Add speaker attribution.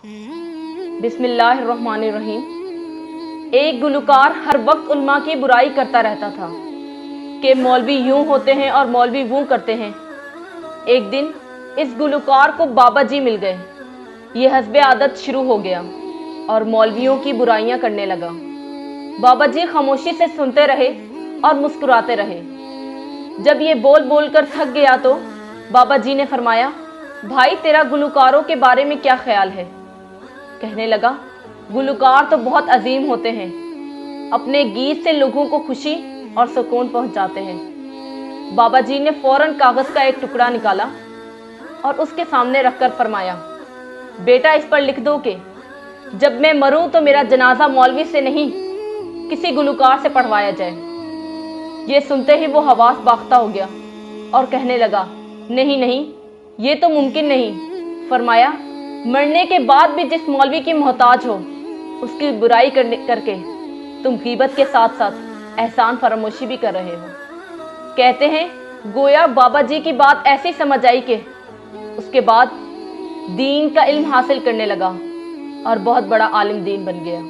Speaker 1: बिस्मिल्लाहिर्रहमानिर्रहीम। एक गुलकार हर वक्त उल्मा की बुराई करता रहता था कि मौलवी यूं होते हैं और मौलवी वो करते हैं। एक दिन इस गुलकार को बाबा जी मिल गए। ये हस्बे आदत शुरू हो गया और मौलवियों की बुराइयां करने लगा। बाबा जी खामोशी से सुनते रहे और मुस्कुराते रहे। जब ये बोल बोल कर थक गया तो बाबा जी ने फरमाया, भाई तेरा गुलकारों के बारे में क्या ख्याल है? कहने लगा, गुलकार तो बहुत अजीम होते हैं, अपने गीत से लोगों को खुशी और सुकून पहुंचाते हैं। बाबा जी ने फौरन कागज़ का एक टुकड़ा निकाला और उसके सामने रखकर फरमाया, बेटा इस पर लिख दो कि जब मैं मरूं तो मेरा जनाजा मौलवी से नहीं किसी गुलकार से पढ़वाया जाए। ये सुनते ही वो हवास बाख्ता हो गया और कहने लगा, नहीं नहीं, ये तो मुमकिन नहीं। फरमाया, मरने के बाद भी जिस मौलवी की मोहताज हो उसकी बुराई करके तुम गीबत के साथ साथ एहसान फरामोशी भी कर रहे हो। कहते हैं गोया बाबा जी की बात ऐसी समझ आई कि उसके बाद दीन का इल्म हासिल करने लगा और बहुत बड़ा आलिम दीन बन गया।